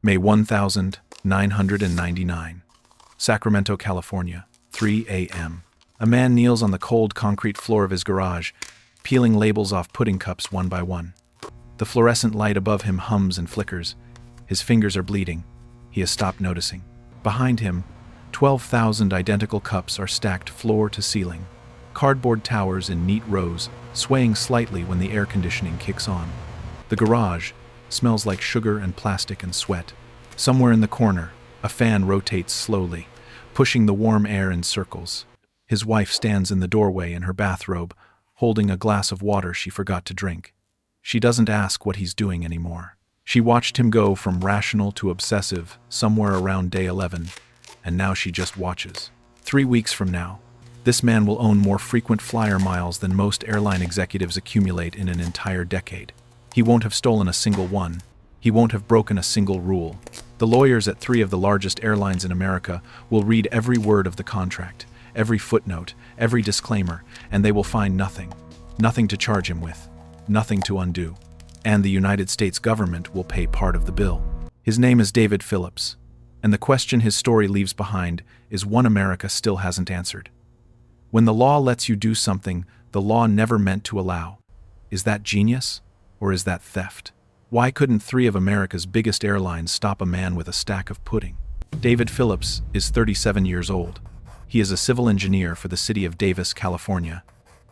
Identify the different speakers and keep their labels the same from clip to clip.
Speaker 1: May 1999. Sacramento, California, 3 a.m. A man kneels on the cold concrete floor of his garage, peeling labels off pudding cups one by one. The fluorescent light above him hums and flickers. His fingers are bleeding. He has stopped noticing. Behind him, 12,000 identical cups are stacked floor to ceiling. Cardboard towers in neat rows, swaying slightly when the air conditioning kicks on. The garage smells like sugar and plastic and sweat. Somewhere in the corner, a fan rotates slowly, pushing the warm air in circles. His wife stands in the doorway in her bathrobe, holding a glass of water she forgot to drink. She doesn't ask what he's doing anymore. She watched him go from rational to obsessive somewhere around day 11, and now she just watches. 3 weeks from now, this man will own more frequent flyer miles than most airline executives accumulate in an entire decade. He won't have stolen a single one. He won't have broken a single rule. The lawyers at 3 of the largest airlines in America will read every word of the contract, every footnote, every disclaimer, and they will find nothing. Nothing to charge him with. Nothing to undo. And the United States government will pay part of the bill. His name is David Phillips, and the question his story leaves behind is one America still hasn't answered. When the law lets you do something the law never meant to allow, is that genius? Or is that theft? Why couldn't 3 of America's biggest airlines stop a man with a stack of pudding? David Phillips is 37 years old. He is a civil engineer for the city of Davis, California,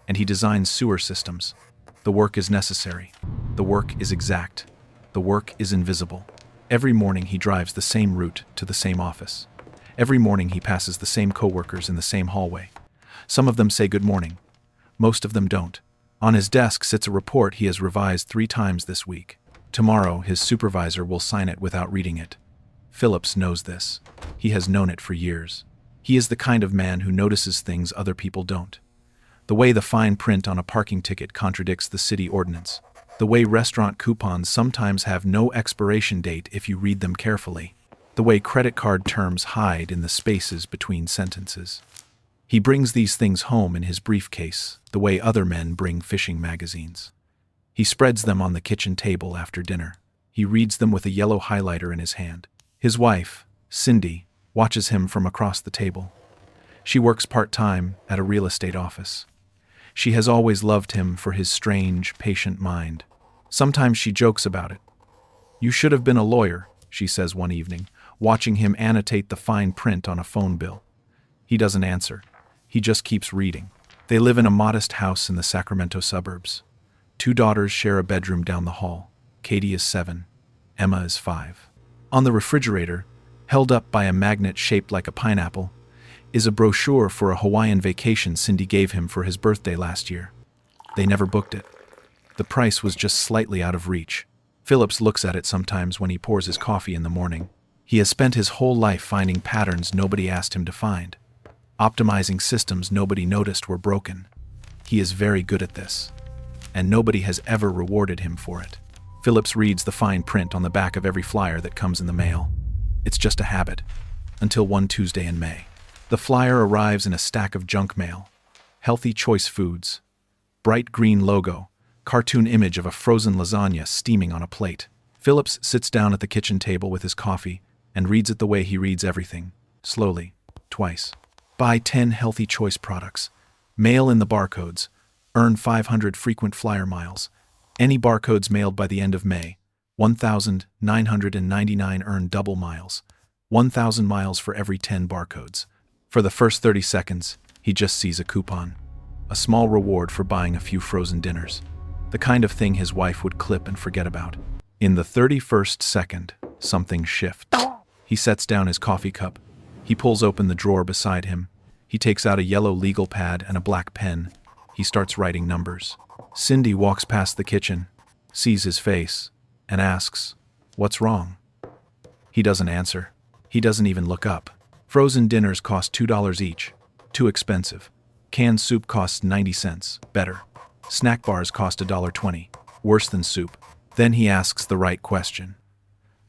Speaker 1: and he designs sewer systems. The work is necessary. The work is exact. The work is invisible. Every morning he drives the same route to the same office. Every morning he passes the same coworkers in the same hallway. Some of them say good morning. Most of them don't. On his desk sits a report he has revised 3 times this week. Tomorrow, his supervisor will sign it without reading it. Phillips knows this. He has known it for years. He is the kind of man who notices things other people don't. The way the fine print on a parking ticket contradicts the city ordinance. The way restaurant coupons sometimes have no expiration date if you read them carefully. The way credit card terms hide in the spaces between sentences. He brings these things home in his briefcase, the way other men bring fishing magazines. He spreads them on the kitchen table after dinner. He reads them with a yellow highlighter in his hand. His wife, Cindy, watches him from across the table. She works part-time at a real estate office. She has always loved him for his strange, patient mind. Sometimes she jokes about it. "You should have been a lawyer," she says one evening, watching him annotate the fine print on a phone bill. He doesn't answer. He just keeps reading. They live in a modest house in the Sacramento suburbs. 2 daughters share a bedroom down the hall. Katie is 7. Emma is 5. On the refrigerator, held up by a magnet shaped like a pineapple, is a brochure for a Hawaiian vacation Cindy gave him for his birthday last year. They never booked it. The price was just slightly out of reach. Phillips looks at it sometimes when he pours his coffee in the morning. He has spent his whole life finding patterns nobody asked him to find. Optimizing systems nobody noticed were broken. He is very good at this, and nobody has ever rewarded him for it. Phillips reads the fine print on the back of every flyer that comes in the mail. It's just a habit, until one Tuesday in May. The flyer arrives in a stack of junk mail. Healthy choice foods. Bright green logo, cartoon image of a frozen lasagna steaming on a plate. Phillips sits down at the kitchen table with his coffee and reads it the way he reads everything, slowly, twice. Buy 10 healthy choice products. Mail in the barcodes. Earn 500 frequent flyer miles. Any barcodes mailed by the end of May. 1,999 earn double miles. 1,000 miles for every 10 barcodes. For the first 30 seconds, he just sees a coupon. A small reward for buying a few frozen dinners. The kind of thing his wife would clip and forget about. In the 31st second, something shifts. He sets down his coffee cup. He pulls open the drawer beside him. He takes out a yellow legal pad and a black pen. He starts writing numbers. Cindy walks past the kitchen, sees his face, and asks, "What's wrong?" He doesn't answer. He doesn't even look up. Frozen dinners cost $2 each. Too expensive. Canned soup costs 90 cents. Better. Snack bars cost $1.20. Worse than soup. Then he asks the right question.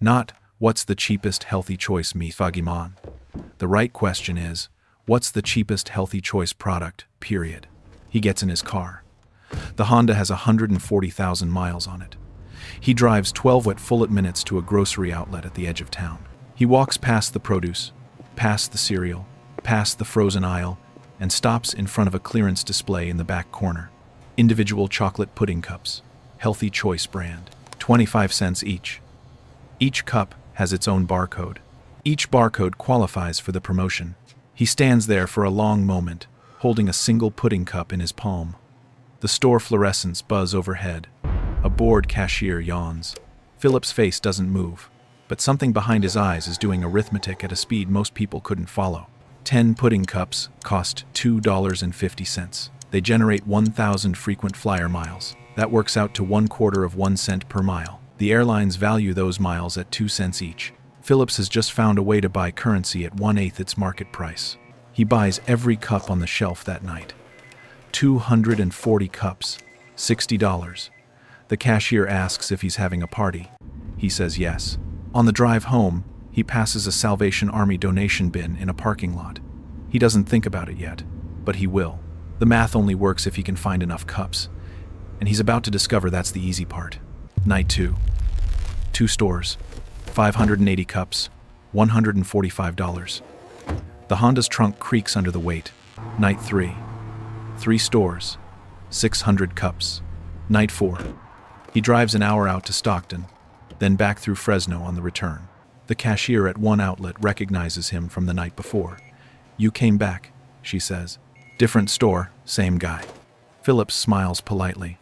Speaker 1: Not, "What's the cheapest healthy choice mi fagiman?" The right question is, "What's the cheapest healthy choice product, period?" He gets in his car. The Honda has 140,000 miles on it. He drives 12 full minutes to a grocery outlet at the edge of town. He walks past the produce, past the cereal, past the frozen aisle, and stops in front of a clearance display in the back corner. Individual chocolate pudding cups, Healthy Choice brand, 25 cents each. Each cup has its own barcode. Each barcode qualifies for the promotion. He stands there for a long moment, holding a single pudding cup in his palm. The store fluorescents buzz overhead. A bored cashier yawns. Phillips' face doesn't move, but something behind his eyes is doing arithmetic at a speed most people couldn't follow. 10 pudding cups cost $2.50. They generate 1,000 frequent flyer miles. That works out to 1/4 of 1 cent per mile. The airlines value those miles at 2 cents each. Phillips has just found a way to buy currency at 1/8 its market price. He buys every cup on the shelf that night. 240 cups, $60. The cashier asks if he's having a party. He says yes. On the drive home, he passes a Salvation Army donation bin in a parking lot. He doesn't think about it yet, but he will. The math only works if he can find enough cups, and he's about to discover that's the easy part. Night 2. 2 stores, 580 cups, $145. The Honda's trunk creaks under the weight. Night 3. 3 stores, 600 cups. Night 4. He drives an hour out to Stockton, then back through Fresno on the return. The cashier at one outlet recognizes him from the night before. "You came back," she says. "Different store, same guy." Phillips smiles politely.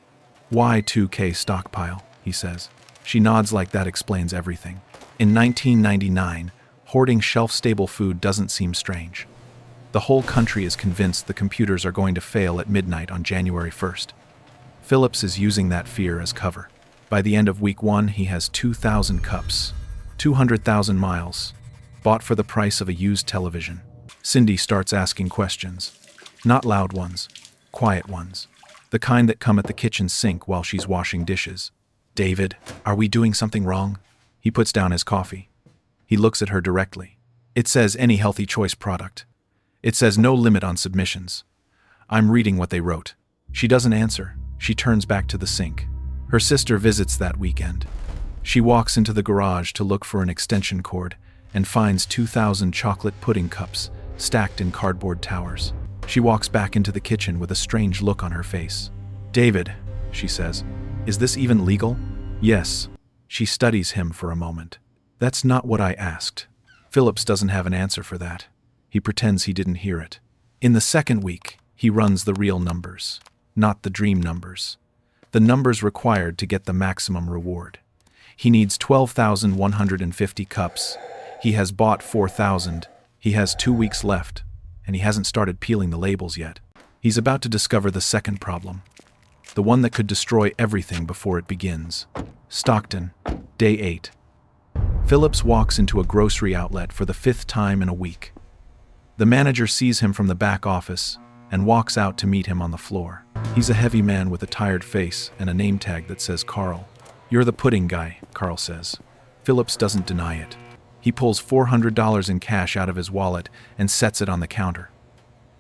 Speaker 1: "Y2K stockpile," he says. She nods like that explains everything. In 1999, hoarding shelf-stable food doesn't seem strange. The whole country is convinced the computers are going to fail at midnight on January 1st. Phillips is using that fear as cover. By the end of week 1, he has 2,000 cups, 200,000 miles, bought for the price of a used television. Cindy starts asking questions. Not loud ones, quiet ones. The kind that come at the kitchen sink while she's washing dishes. "David, are we doing something wrong?" He puts down his coffee. He looks at her directly. "It says any Healthy Choice product. It says no limit on submissions. I'm reading what they wrote." She doesn't answer. She turns back to the sink. Her sister visits that weekend. She walks into the garage to look for an extension cord and finds 2,000 chocolate pudding cups stacked in cardboard towers. She walks back into the kitchen with a strange look on her face. "David," she says, "is this even legal?" "Yes." She studies him for a moment. "That's not what I asked." Phillips doesn't have an answer for that. He pretends he didn't hear it. In the second week, he runs the real numbers, not the dream numbers. The numbers required to get the maximum reward. He needs 12,150 cups. He has bought 4,000. He has 2 weeks left, and he hasn't started peeling the labels yet. He's about to discover the second problem, the one that could destroy everything before it begins. Stockton, day 8. Phillips walks into a grocery outlet for the 5th time in a week. The manager sees him from the back office and walks out to meet him on the floor. He's a heavy man with a tired face and a name tag that says Carl. "You're the pudding guy," Carl says. Phillips doesn't deny it. He pulls $400 in cash out of his wallet and sets it on the counter.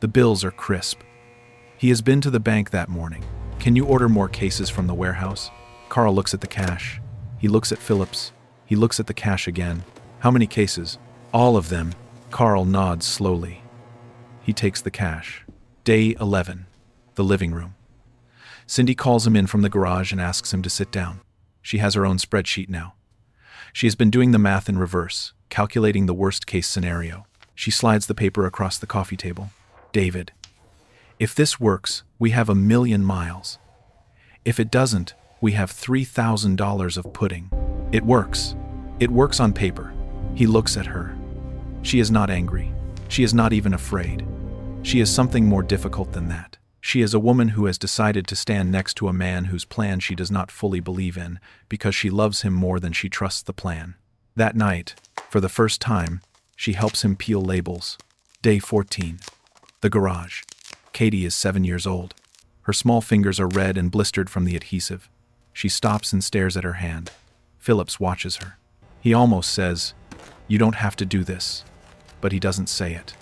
Speaker 1: The bills are crisp. He has been to the bank that morning. "Can you order more cases from the warehouse?" Carl looks at the cash. He looks at Phillips. He looks at the cash again. "How many cases?" "All of them." Carl nods slowly. He takes the cash. Day 11. The living room. Cindy calls him in from the garage and asks him to sit down. She has her own spreadsheet now. She has been doing the math in reverse, calculating the worst-case scenario. She slides the paper across the coffee table. "David, if this works, we have 1,000,000 miles. If it doesn't, we have $3,000 of pudding." It works. It works on paper. He looks at her. She is not angry. She is not even afraid. She is something more difficult than that. She is a woman who has decided to stand next to a man whose plan she does not fully believe in because she loves him more than she trusts the plan. That night, for the first time, she helps him peel labels. Day 14. The garage. Katie is 7 years old. Her small fingers are red and blistered from the adhesive. She stops and stares at her hand. Phillips watches her. He almost says, "You don't have to do this," but he doesn't say it.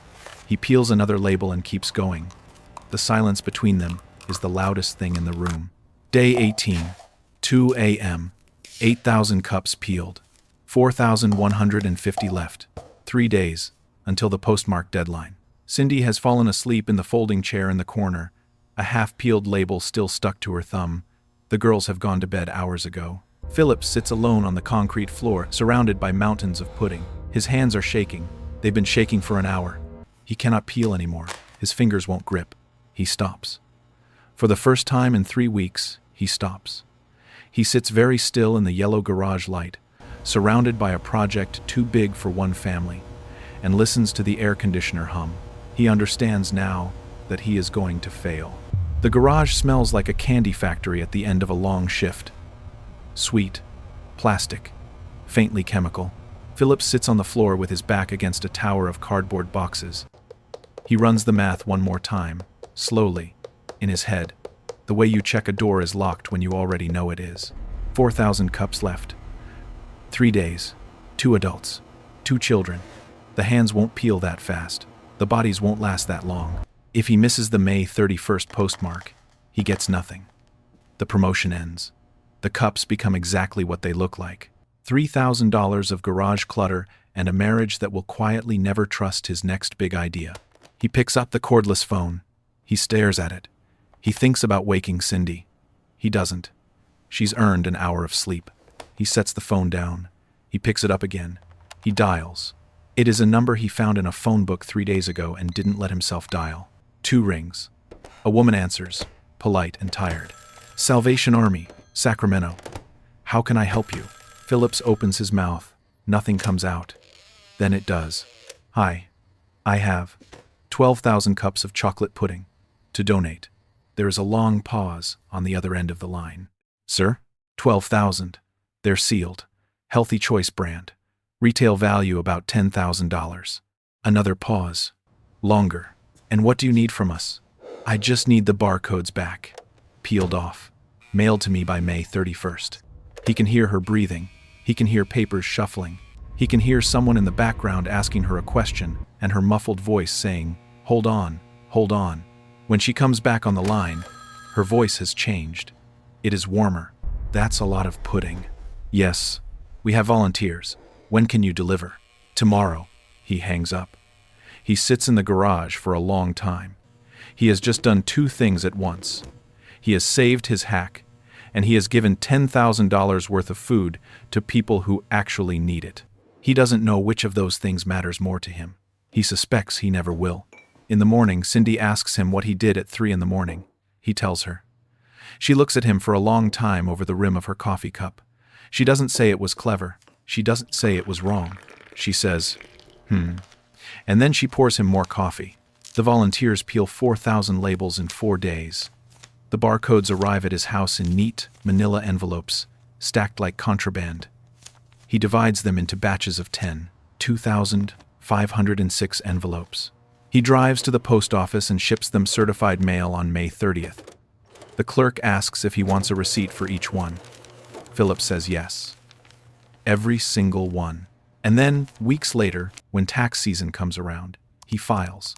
Speaker 1: He peels another label and keeps going. The silence between them is the loudest thing in the room. Day 18, 2 a.m. 8,000 cups peeled. 4,150 left. 3 days, until the postmark deadline. Cindy has fallen asleep in the folding chair in the corner, a half-peeled label still stuck to her thumb. The girls have gone to bed hours ago. Phillips sits alone on the concrete floor, surrounded by mountains of pudding. His hands are shaking. They've been shaking for an hour. He cannot peel anymore. His fingers won't grip. He stops. For the first time in 3 weeks, he stops. He sits very still in the yellow garage light, surrounded by a project too big for one family, and listens to the air conditioner hum. He understands now that he is going to fail. The garage smells like a candy factory at the end of a long shift. Sweet, plastic, faintly chemical. Phillips sits on the floor with his back against a tower of cardboard boxes. He runs the math one more time, slowly, in his head, the way you check a door is locked when you already know it is. 4,000 cups left. 3 days, 2 adults, 2 children. The hands won't peel that fast. The bodies won't last that long. If he misses the May 31st postmark, he gets nothing. The promotion ends. The cups become exactly what they look like. $3,000 of garage clutter and a marriage that will quietly never trust his next big idea. He picks up the cordless phone. He stares at it. He thinks about waking Cindy. He doesn't. She's earned an hour of sleep. He sets the phone down. He picks it up again. He dials. It is a number he found in a phone book 3 days ago and didn't let himself dial. 2 rings. A woman answers, polite and tired. Salvation Army, Sacramento. How can I help you? Phillips opens his mouth. Nothing comes out. Then it does. Hi. I have 12,000 cups of chocolate pudding to donate. There is a long pause on the other end of the line. Sir? 12,000. They're sealed. Healthy Choice brand. Retail value about $10,000. Another pause. Longer. And what do you need from us? I just need the barcodes back. Peeled off. Mailed to me by May 31st. He can hear her breathing. He can hear papers shuffling. He can hear someone in the background asking her a question and her muffled voice saying, "Hold on, hold on." When she comes back on the line, her voice has changed. It is warmer. That's a lot of pudding. Yes, we have volunteers. When can you deliver? Tomorrow. He hangs up. He sits in the garage for a long time. He has just done 2 things at once. He has saved his hack, and he has given $10,000 worth of food to people who actually need it. He doesn't know which of those things matters more to him. He suspects he never will. In the morning, Cindy asks him what he did at 3 in the morning. He tells her. She looks at him for a long time over the rim of her coffee cup. She doesn't say it was clever. She doesn't say it was wrong. She says, And then she pours him more coffee. The volunteers peel 4,000 labels in 4 days. The barcodes arrive at his house in neat, manila envelopes, stacked like contraband. He divides them into batches of 10, 2,506 envelopes. He drives to the post office and ships them certified mail on May 30th. The clerk asks if he wants a receipt for each one. Phillips says yes. Every single one. And then, weeks later, when tax season comes around, he files.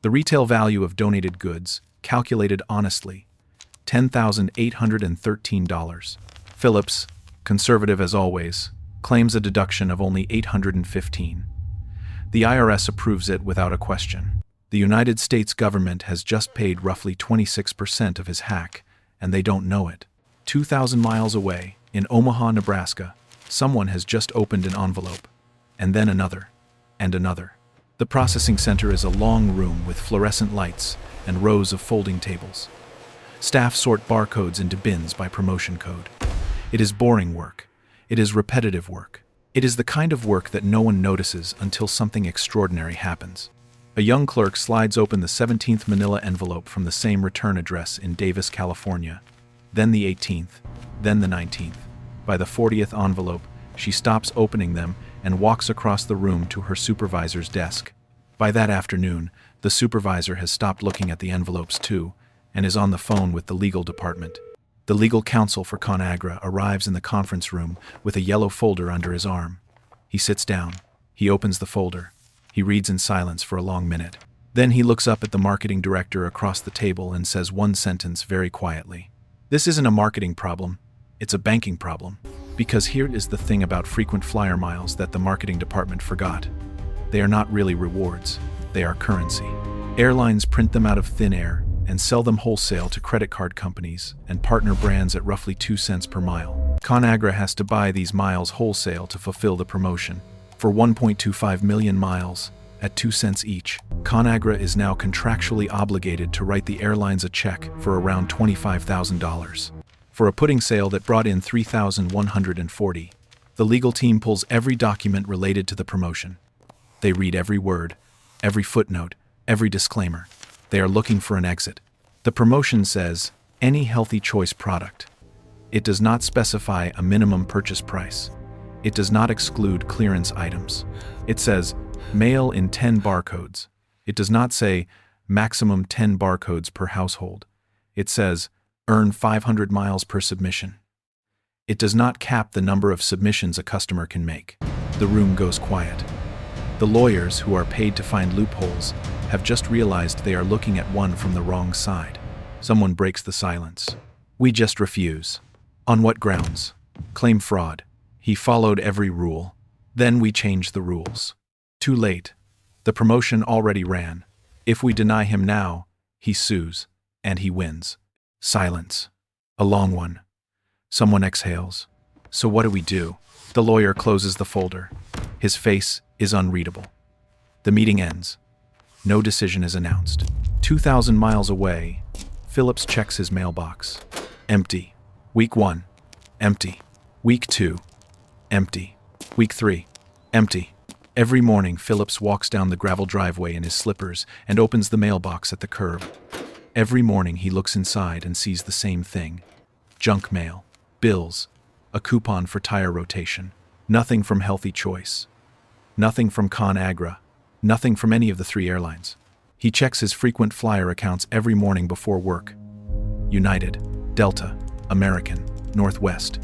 Speaker 1: The retail value of donated goods, calculated honestly, $10,813. Phillips, conservative as always, claims a deduction of only $815. The IRS approves it without a question. The United States government has just paid roughly 26% of his hack, and they don't know it. 2,000 miles away, in Omaha, Nebraska, someone has just opened an envelope, and then another, and another. The processing center is a long room with fluorescent lights and rows of folding tables. Staff sort barcodes into bins by promotion code. It is boring work. It is repetitive work. It is the kind of work that no one notices until something extraordinary happens. A young clerk slides open the 17th manila envelope from the same return address in Davis, California, then the 18th, then the 19th. By the 40th envelope, she stops opening them and walks across the room to her supervisor's desk. By that afternoon, the supervisor has stopped looking at the envelopes too, and is on the phone with the legal department. The legal counsel for ConAgra arrives in the conference room with a yellow folder under his arm. He sits down. He opens the folder. He reads in silence for a long minute. Then he looks up at the marketing director across the table and says one sentence very quietly. "This isn't a marketing problem. It's a banking problem. Because here is the thing about frequent flyer miles that the marketing department forgot. They are not really rewards, they are currency. Airlines print them out of thin air and sell them wholesale to credit card companies and partner brands at roughly 2 cents per mile. ConAgra has to buy these miles wholesale to fulfill the promotion. For 1.25 million miles, at 2 cents each, ConAgra is now contractually obligated to write the airlines a check for around $25,000. For a pudding sale that brought in $3,140, the legal team pulls every document related to the promotion. They read every word, every footnote, every disclaimer. They are looking for an exit. The promotion says, any healthy choice product. It does not specify a minimum purchase price. It does not exclude clearance items. It says, mail in 10 barcodes. It does not say, maximum 10 barcodes per household. It says, earn 500 miles per submission. It does not cap the number of submissions a customer can make. The room goes quiet. The lawyers, who are paid to find loopholes, have just realized they are looking at one from the wrong side. Someone breaks the silence. We just refuse. On what grounds? Claim fraud. He followed every rule. Then we change the rules. Too late. The promotion already ran. If we deny him now, he sues, and he wins. Silence. A long one. Someone exhales. So what do we do? The lawyer closes the folder. His face is unreadable. The meeting ends. No decision is announced. 2,000 miles away, Phillips checks his mailbox. Empty. Week 1. Empty. Week 2. Empty. Week 3. Empty. Every morning, Phillips walks down the gravel driveway in his slippers and opens the mailbox at the curb. Every morning, he looks inside and sees the same thing. Junk mail. Bills. A coupon for tire rotation. Nothing from Healthy Choice. Nothing from ConAgra. Nothing from any of the 3 airlines. He checks his frequent flyer accounts every morning before work. United, Delta, American, Northwest.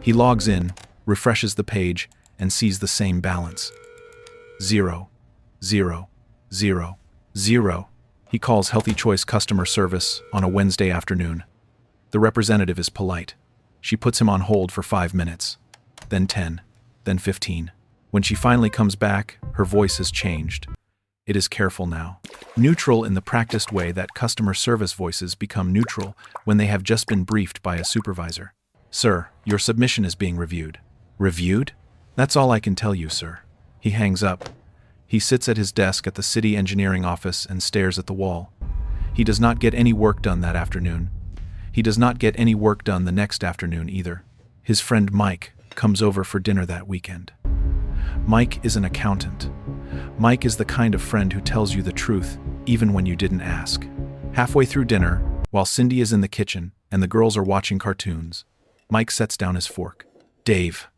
Speaker 1: He logs in, refreshes the page, and sees the same balance. 0, 0, 0, 0. He calls Healthy Choice customer service on a Wednesday afternoon. The representative is polite. She puts him on hold for 5 minutes, then 10, then 15. When she finally comes back, her voice has changed. It is careful now. Neutral in the practiced way that customer service voices become neutral when they have just been briefed by a supervisor. Sir, your submission is being reviewed. Reviewed? That's all I can tell you, sir. He hangs up. He sits at his desk at the city engineering office and stares at the wall. He does not get any work done that afternoon. He does not get any work done the next afternoon either. His friend Mike comes over for dinner that weekend. Mike is an accountant. Mike is the kind of friend who tells you the truth, even when you didn't ask. Halfway through dinner, while Cindy is in the kitchen and the girls are watching cartoons, Mike sets down his fork. Dave,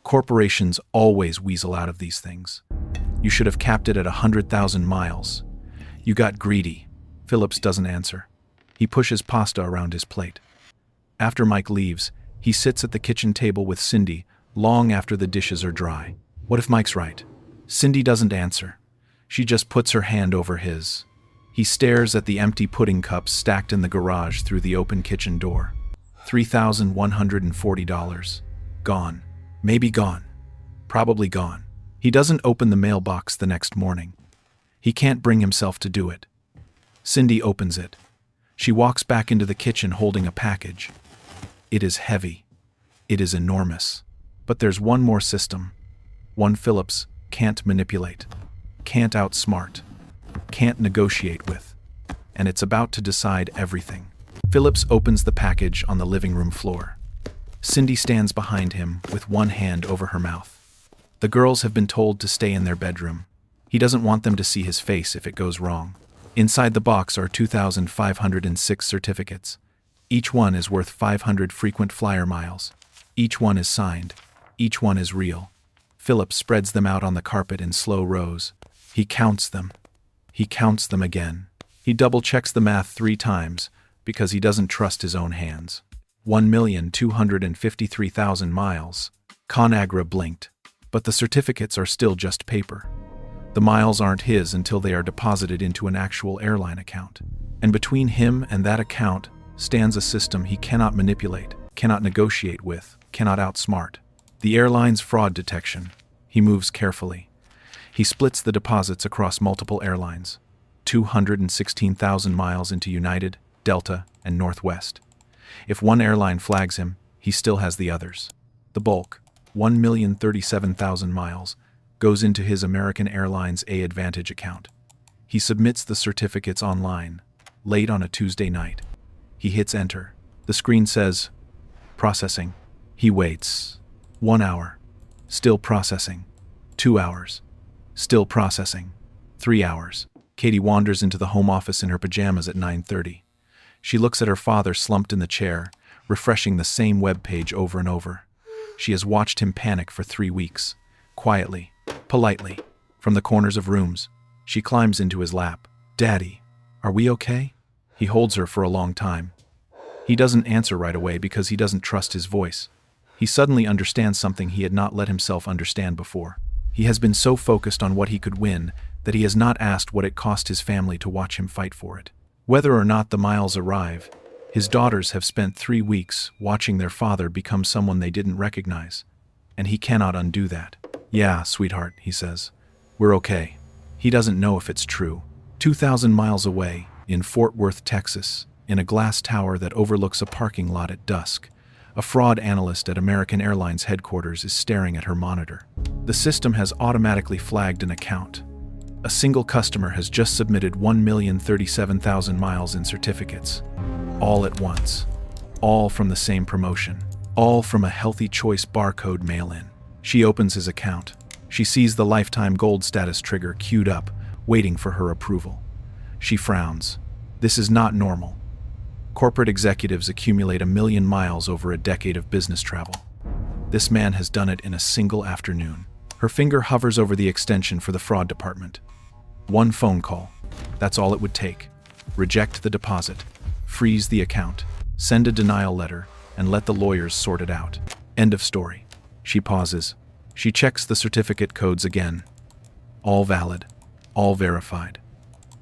Speaker 1: corporations always weasel out of these things. You should have capped it at 100,000 miles. You got greedy. Phillips doesn't answer. He pushes pasta around his plate. After Mike leaves, he sits at the kitchen table with Cindy long after the dishes are dry. What if Mike's right? Cindy doesn't answer. She just puts her hand over his. He stares at the empty pudding cups stacked in the garage through the open kitchen door. $3,140. Gone. Maybe gone. Probably gone. He doesn't open the mailbox the next morning. He can't bring himself to do it. Cindy opens it. She walks back into the kitchen holding a package. It is heavy. It is enormous. But there's one more system. One Phillips can't manipulate, can't outsmart, can't negotiate with. And it's about to decide everything. Phillips opens the package on the living room floor. Cindy stands behind him with one hand over her mouth. The girls have been told to stay in their bedroom. He doesn't want them to see his face if it goes wrong. Inside the box are 2,506 certificates. Each one is worth 500 frequent flyer miles. Each one is signed. Each one is real. Phillips spreads them out on the carpet in slow rows. He counts them. He counts them again. He double-checks the math 3 times because he doesn't trust his own hands. 1,253,000 miles. ConAgra blinked. But the certificates are still just paper. The miles aren't his until they are deposited into an actual airline account. And between him and that account stands a system he cannot manipulate. cannot negotiate with, cannot outsmart. The airline's fraud detection. He moves carefully. He splits the deposits across multiple airlines. 216,000 miles into United, Delta, and Northwest. If one airline flags him, he still has the others. The bulk, 1,037,000 miles, goes into his American Airlines A Advantage account. He submits the certificates online, late on a Tuesday night. He hits enter. The screen says, processing. He waits. 1 hour. Still processing. 2 hours. Still processing. 3 hours. Katie wanders into the home office in her pajamas at 9:30. She looks at her father slumped in the chair, refreshing the same web page over and over. She has watched him panic for 3 weeks. Quietly, politely, from the corners of rooms. She climbs into his lap. Daddy, are we okay? He holds her for a long time. He doesn't answer right away because he doesn't trust his voice. He suddenly understands something he had not let himself understand before. He has been so focused on what he could win that he has not asked what it cost his family to watch him fight for it. Whether or not the miles arrive, his daughters have spent 3 weeks watching their father become someone they didn't recognize, and he cannot undo that. Yeah, sweetheart, he says. We're okay. He doesn't know if it's true. 2,000 miles away, in Fort Worth, Texas, in a glass tower that overlooks a parking lot at dusk, a fraud analyst at American Airlines headquarters is staring at her monitor. The system has automatically flagged an account. A single customer has just submitted 1,037,000 miles in certificates. All at once. All from the same promotion. All from a Healthy Choice barcode mail-in. She opens his account. She sees the lifetime gold status trigger queued up, waiting for her approval. She frowns. This is not normal. Corporate executives accumulate 1 million miles over a decade of business travel. This man has done it in a single afternoon. Her finger hovers over the extension for the fraud department. 1 phone call. That's all it would take. Reject the deposit. Freeze the account. Send a denial letter, and let the lawyers sort it out. End of story. She pauses. She checks the certificate codes again. All valid. All verified.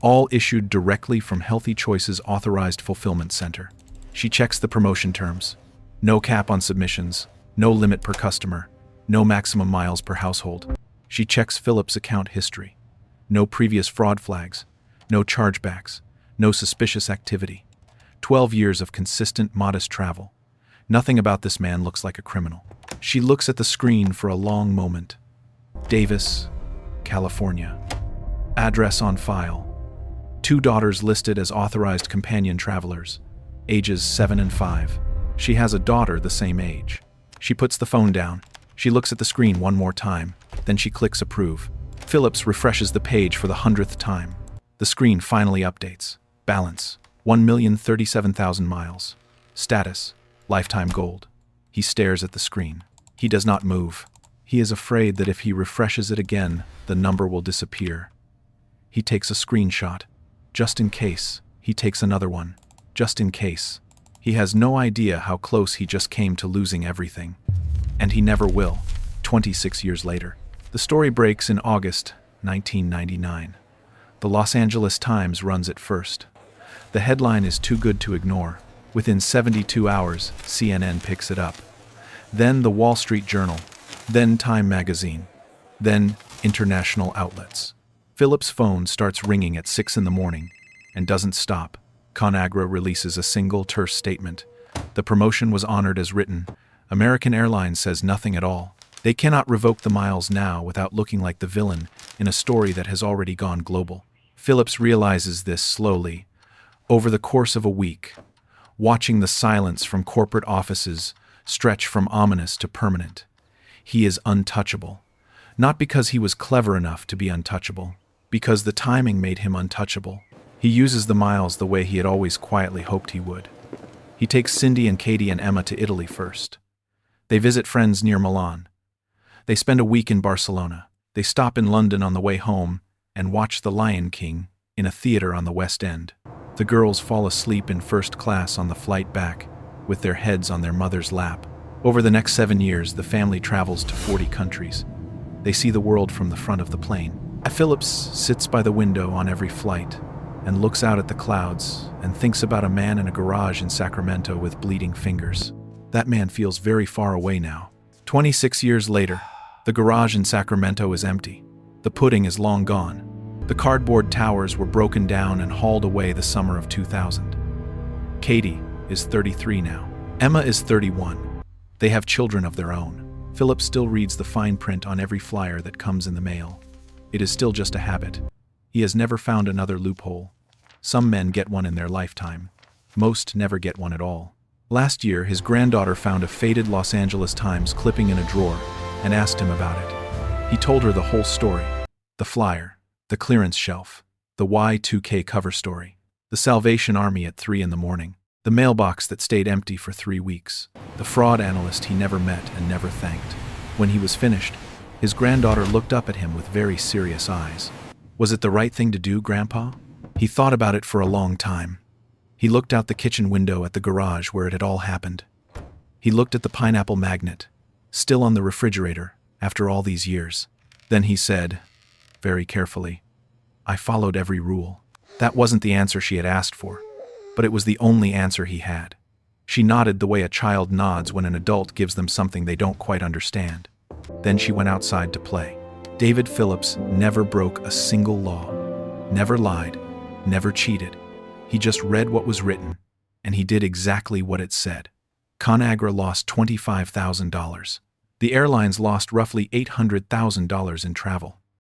Speaker 1: All issued directly from Healthy Choice's authorized fulfillment center. She checks the promotion terms. No cap on submissions. No limit per customer. No maximum miles per household. She checks Phillips' account history. No previous fraud flags. No chargebacks. No suspicious activity. 12 years of consistent, modest travel. Nothing about this man looks like a criminal. She looks at the screen for a long moment. Davis, California. Address on file. 2 daughters listed as authorized companion travelers, ages 7 and 5. She has a daughter the same age. She puts the phone down. She looks at the screen one more time, then she clicks approve. Phillips refreshes the page for the 100th time. The screen finally updates. Balance, 1,037,000 miles. Status, lifetime gold. He stares at the screen. He does not move. He is afraid that if he refreshes it again, the number will disappear. He takes a screenshot. Just in case, he takes another one. Just in case. He has no idea how close he just came to losing everything. And he never will, 26 years later. The story breaks in August 1999. The Los Angeles Times runs it first. The headline is too good to ignore. Within 72 hours, CNN picks it up. Then the Wall Street Journal. Then Time magazine. Then international outlets. Phillips' phone starts ringing at 6 in the morning and doesn't stop. ConAgra releases a single terse statement. The promotion was honored as written. American Airlines says nothing at all. They cannot revoke the miles now without looking like the villain in a story that has already gone global. Phillips realizes this slowly, over the course of a week, watching the silence from corporate offices stretch from ominous to permanent. He is untouchable. Not because he was clever enough to be untouchable, because the timing made him untouchable. He uses the miles the way he had always quietly hoped he would. He takes Cindy and Katie and Emma to Italy first. They visit friends near Milan. They spend a week in Barcelona. They stop in London on the way home and watch The Lion King in a theater on the West End. The girls fall asleep in first class on the flight back, with their heads on their mother's lap. Over the next 7 years, the family travels to 40 countries. They see the world from the front of the plane. Phillips sits by the window on every flight and looks out at the clouds and thinks about a man in a garage in Sacramento with bleeding fingers. That man feels very far away now. 26 years later, the garage in Sacramento is empty. The pudding is long gone. The cardboard towers were broken down and hauled away the summer of 2000. Katie is 33 now. Emma is 31. They have children of their own. Philip still reads the fine print on every flyer that comes in the mail. It is still just a habit. He has never found another loophole. Some men get one in their lifetime. Most never get one at all. Last year, his granddaughter found a faded Los Angeles Times clipping in a drawer and asked him about it. He told her the whole story. The flyer, the clearance shelf, the Y2K cover story, the Salvation Army at 3 in the morning, the mailbox that stayed empty for 3 weeks, the fraud analyst he never met and never thanked. When he was finished, his granddaughter looked up at him with very serious eyes. Was it the right thing to do, Grandpa? He thought about it for a long time. He looked out the kitchen window at the garage where it had all happened. He looked at the pineapple magnet, still on the refrigerator after all these years. Then he said, very carefully, "I followed every rule." That wasn't the answer she had asked for, but it was the only answer he had. She nodded the way a child nods when an adult gives them something they don't quite understand. Then she went outside to play. David Phillips never broke a single law, never lied, never cheated. He just read what was written, and he did exactly what it said. ConAgra lost $25,000. The airlines lost roughly $800,000 in travel.